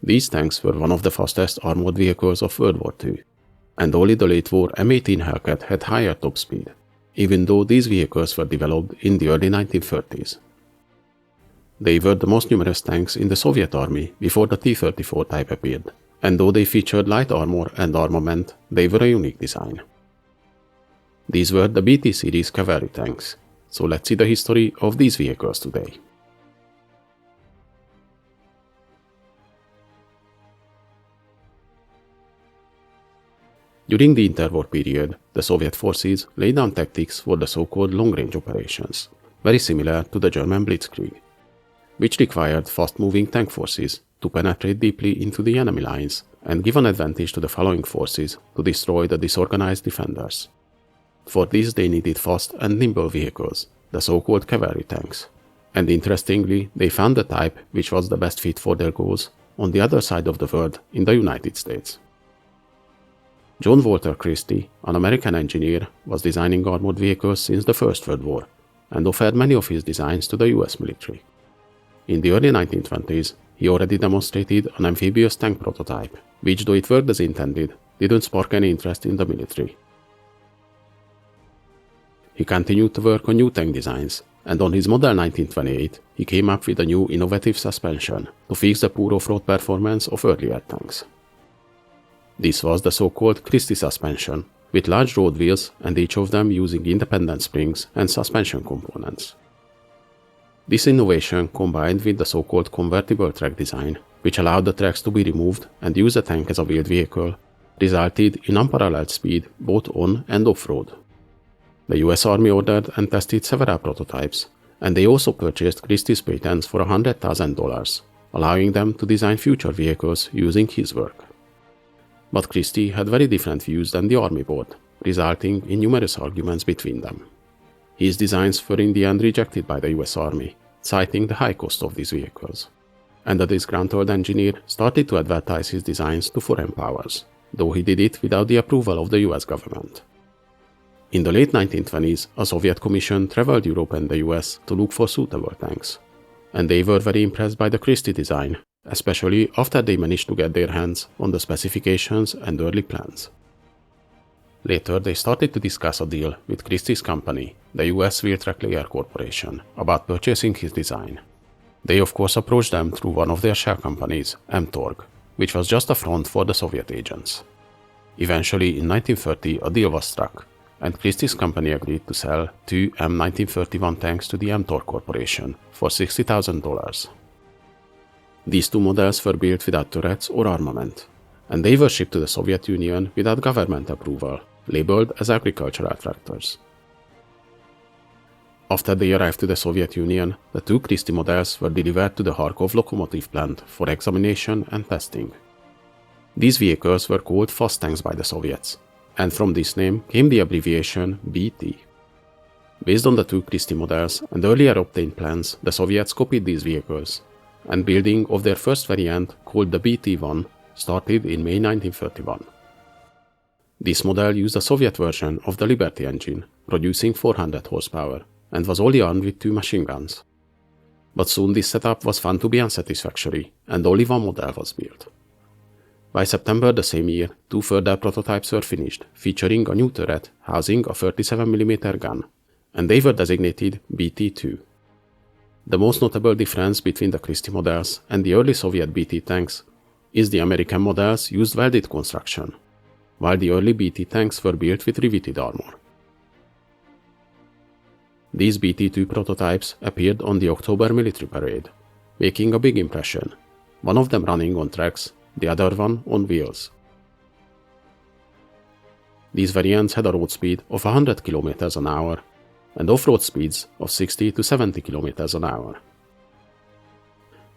These tanks were one of the fastest armored vehicles of World War II, and only the late war M18 Hellcat had higher top speed, even though these vehicles were developed in the early 1930s. They were the most numerous tanks in the Soviet army before the T-34 type appeared, and though they featured light armor and armament, they were a unique design. These were the BT series cavalry tanks, so let's see the history of these vehicles today. During the interwar period, the Soviet forces laid down tactics for the so-called long-range operations, very similar to the German Blitzkrieg, which required fast-moving tank forces to penetrate deeply into the enemy lines and give an advantage to the following forces to destroy the disorganized defenders. For this they needed fast and nimble vehicles, the so-called cavalry tanks, and interestingly they found the type which was the best fit for their goals on the other side of the world in the United States. John Walter Christie, an American engineer, was designing armored vehicles since the First World War and offered many of his designs to the US military. In the early 1920s, he already demonstrated an amphibious tank prototype, which, though it worked as intended, didn't spark any interest in the military. He continued to work on new tank designs, and on his model 1928, he came up with a new innovative suspension to fix the poor off-road performance of earlier tanks. This was the so-called Christie suspension, with large road wheels and each of them using independent springs and suspension components. This innovation, combined with the so-called convertible track design, which allowed the tracks to be removed and use the tank as a wheeled vehicle, resulted in unparalleled speed both on and off-road. The US Army ordered and tested several prototypes, and they also purchased Christie's patents for $100,000, allowing them to design future vehicles using his work. But Christie had very different views than the Army board, resulting in numerous arguments between them. His designs were in the end rejected by the US Army, citing the high cost of these vehicles. And the disgruntled engineer started to advertise his designs to foreign powers, though he did it without the approval of the US government. In the late 1920s, a Soviet commission traveled Europe and the US to look for suitable tanks, and they were very impressed by the Christie design, especially after they managed to get their hands on the specifications and early plans. Later, they started to discuss a deal with Christie's company, the US Wheeltrack Layer Corporation, about purchasing his design. They of course approached them through one of their shell companies, M-Torg, which was just a front for the Soviet agents. Eventually, in 1930, a deal was struck, and Christie's company agreed to sell two M1931 tanks to the M-Torg Corporation for $60,000. These two models were built without turrets or armament, and they were shipped to the Soviet Union without government approval, labeled as agricultural tractors. After they arrived to the Soviet Union, the two Christie models were delivered to the Kharkov locomotive plant for examination and testing. These vehicles were called fast tanks by the Soviets, and from this name came the abbreviation BT. Based on the two Christie models and earlier obtained plans, the Soviets copied these vehicles, and building of their first variant, called the BT-1, started in May 1931. This model used a Soviet version of the Liberty engine, producing 400 horsepower, and was only armed with two machine guns. But soon this setup was found to be unsatisfactory, and only one model was built. By September the same year, two further prototypes were finished, featuring a new turret housing a 37mm gun, and they were designated BT-2. The most notable difference between the Christie models and the early Soviet BT tanks is the American models used welded construction, while the early BT tanks were built with riveted armor. These BT-2 prototypes appeared on the October military parade, making a big impression, one of them running on tracks, the other one on wheels. These variants had a road speed of 100 km an hour and off-road speeds of 60 to 70 km an hour.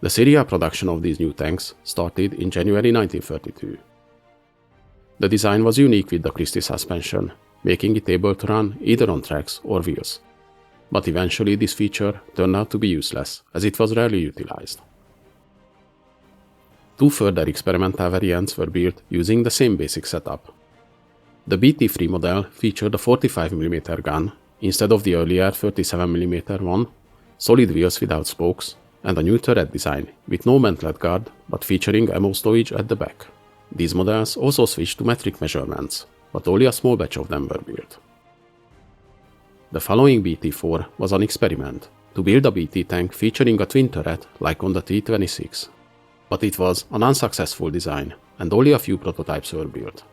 The serial production of these new tanks started in January 1932. The design was unique with the Christie suspension, making it able to run either on tracks or wheels. But eventually this feature turned out to be useless, as it was rarely utilized. Two further experimental variants were built using the same basic setup. The BT-3 model featured a 45mm gun instead of the earlier 37mm one, solid wheels without spokes, and a new turret design with no mantlet guard but featuring ammo storage at the back. These models also switched to metric measurements, but only a small batch of them were built. The following BT-4 was an experiment to build a BT tank featuring a twin turret like on the T-26, but it was an unsuccessful design and only a few prototypes were built.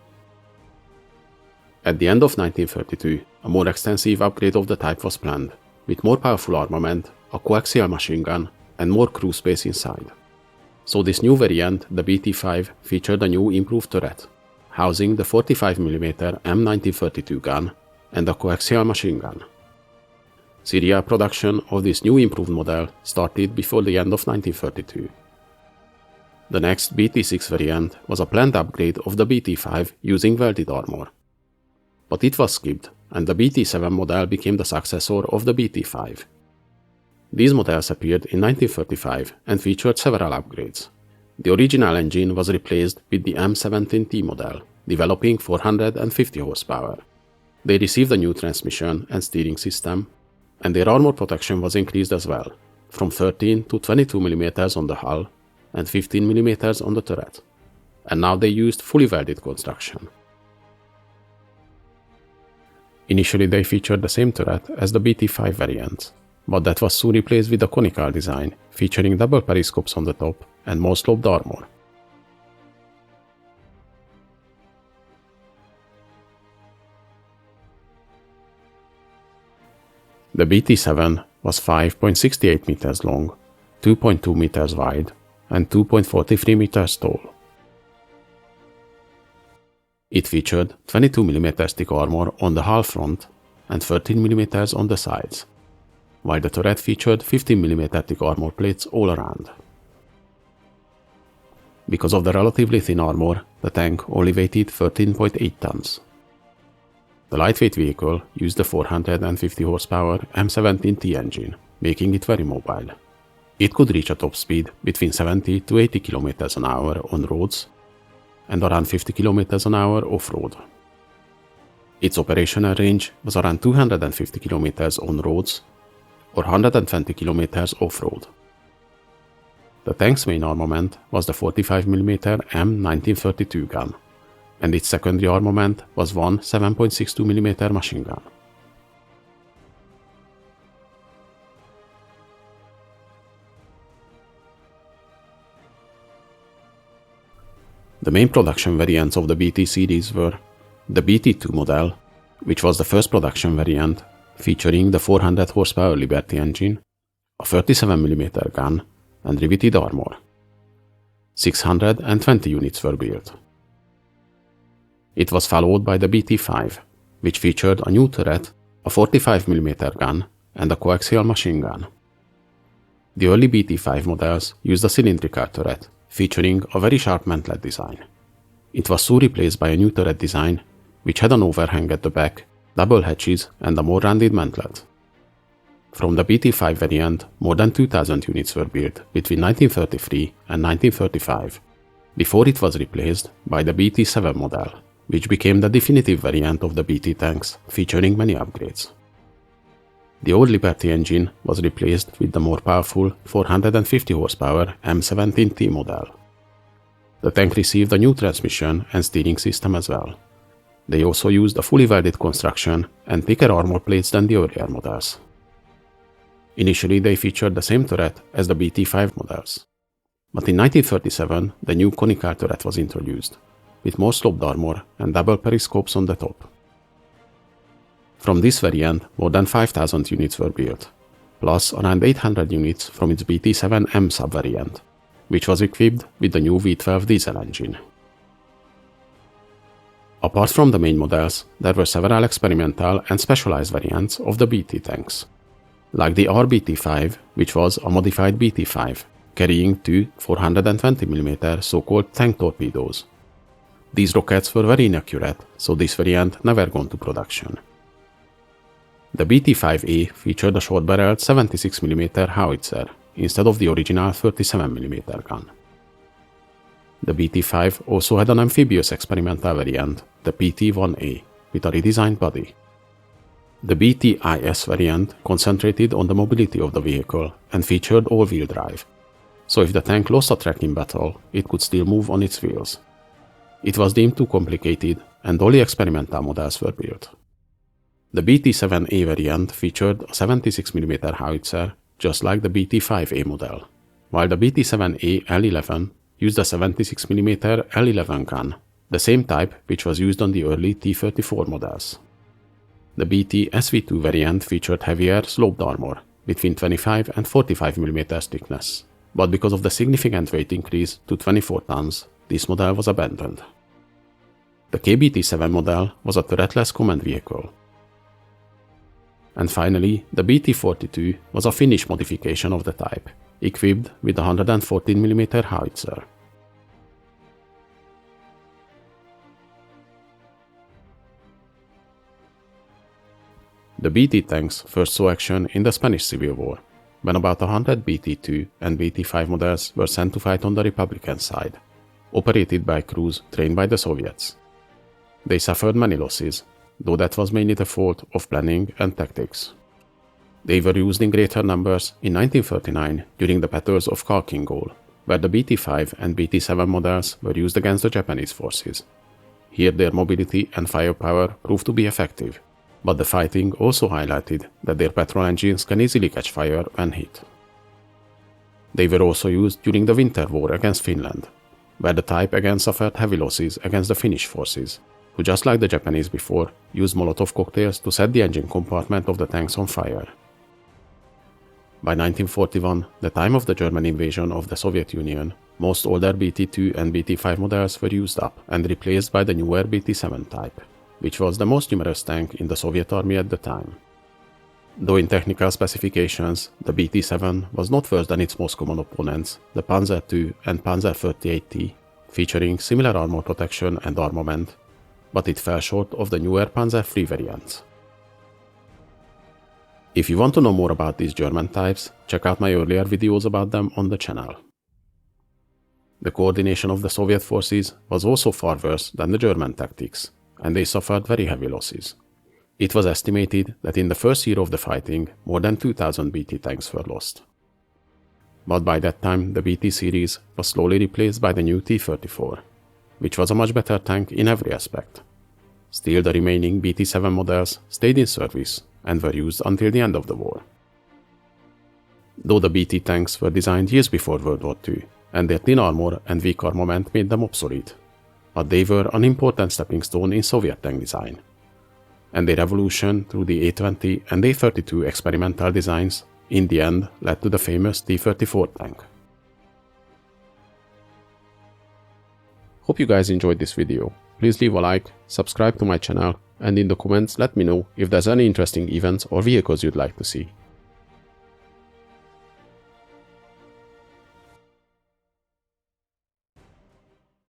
At the end of 1932, a more extensive upgrade of the type was planned, with more powerful armament, a coaxial machine gun, and more crew space inside. So this new variant, the BT-5, featured a new improved turret, housing the 45mm M1932 gun and a coaxial machine gun. Serial production of this new improved model started before the end of 1932. The next BT-6 variant was a planned upgrade of the BT-5 using welded armor. But it was skipped, and the BT-7 model became the successor of the BT-5. These models appeared in 1935 and featured several upgrades. The original engine was replaced with the M17T model, developing 450 horsepower. They received a new transmission and steering system, and their armor protection was increased as well, from 13 to 22mm on the hull and 15mm on the turret. And now they used fully welded construction. Initially they featured the same turret as the BT-5 variant, but that was soon replaced with a conical design, featuring double periscopes on the top and more sloped armor. The BT-7 was 5.68 meters long, 2.2 meters wide, and 2.43 meters tall. It featured 22mm thick armor on the hull front and 13mm on the sides, while the turret featured 15mm thick armor plates all around. Because of the relatively thin armor, the tank only weighed 13.8 tons. The lightweight vehicle used the 450 horsepower M17T engine, making it very mobile. It could reach a top speed between 70 to 80 km an hour on roads and around 50 km an hour off-road. Its operational range was around 250 km on roads or 120 km off-road. The tank's main armament was the 45mm M1932 gun, and its secondary armament was one 7.62mm machine gun. The main production variants of the BT series were the BT-2 model, which was the first production variant, featuring the 400 horsepower Liberty engine, a 37mm gun, and riveted armor. 620 units were built. It was followed by the BT-5, which featured a new turret, a 45mm gun, and a coaxial machine gun. The early BT-5 models used a cylindrical turret, featuring a very sharp mantlet design. It was soon replaced by a new turret design, which had an overhang at the back, double hatches, and a more rounded mantlet. From the BT-5 variant, more than 2,000 units were built between 1933 and 1935, before it was replaced by the BT-7 model, which became the definitive variant of the BT tanks, featuring many upgrades. The old Liberty engine was replaced with the more powerful 450 horsepower M17T model. The tank received a new transmission and steering system as well. They also used a fully welded construction and thicker armor plates than the earlier models. Initially they featured the same turret as the BT-5 models. But in 1937 the new conical turret was introduced, with more sloped armor and double periscopes on the top. From this variant, more than 5,000 units were built, plus around 800 units from its BT-7M sub-variant, which was equipped with the new V12 diesel engine. Apart from the main models, there were several experimental and specialized variants of the BT tanks, like the RBT-5, which was a modified BT-5, carrying two 420mm so-called tank torpedoes. These rockets were very inaccurate, so this variant never gone to production. The BT-5A featured a short-barreled 76mm howitzer instead of the original 37mm gun. The BT-5 also had an amphibious experimental variant, the PT-1A, with a redesigned body. The BTIS variant concentrated on the mobility of the vehicle and featured all-wheel drive, so if the tank lost a track in battle, it could still move on its wheels. It was deemed too complicated, and only experimental models were built. The BT-7A variant featured a 76mm howitzer, just like the BT-5A model, while the BT-7A L11 used a 76mm L11 gun, the same type which was used on the early T-34 models. The BT-SV2 variant featured heavier sloped armor, between 25 and 45mm thickness, but because of the significant weight increase to 24 tons, this model was abandoned. The KBT-7 model was a turretless command vehicle. And finally, the BT-42 was a Finnish modification of the type, equipped with a 114mm howitzer. The BT tanks first saw action in the Spanish Civil War, when about 100 BT-2 and BT-5 models were sent to fight on the Republican side, operated by crews trained by the Soviets. They suffered many losses, though that was mainly the fault of planning and tactics. They were used in greater numbers in 1939 during the battles of Khalkhin Gol, where the BT-5 and BT-7 models were used against the Japanese forces. Here their mobility and firepower proved to be effective, but the fighting also highlighted that their petrol engines can easily catch fire when hit. They were also used during the Winter War against Finland, where the type again suffered heavy losses against the Finnish forces, who, just like the Japanese before, used Molotov cocktails to set the engine compartment of the tanks on fire. By 1941, the time of the German invasion of the Soviet Union, most older BT-2 and BT-5 models were used up and replaced by the newer BT-7 type, which was the most numerous tank in the Soviet army at the time. Though in technical specifications, the BT-7 was not worse than its most common opponents, the Panzer II and Panzer 38T, featuring similar armor protection and armament, but it fell short of the newer Panzer III variants. If you want to know more about these German types, check out my earlier videos about them on the channel. The coordination of the Soviet forces was also far worse than the German tactics, and they suffered very heavy losses. It was estimated that in the first year of the fighting, more than 2,000 BT tanks were lost. But by that time, the BT series was slowly replaced by the new T-34, which was a much better tank in every aspect. Still, the remaining BT-7 models stayed in service and were used until the end of the war. Though the BT tanks were designed years before World War II, and their thin armor and weak armament made them obsolete, but they were an important stepping stone in Soviet tank design, and their evolution through the A-20 and A-32 experimental designs in the end led to the famous T-34 tank. Hope you guys enjoyed this video. Please leave a like, subscribe to my channel, and in the comments let me know if there's any interesting events or vehicles you'd like to see.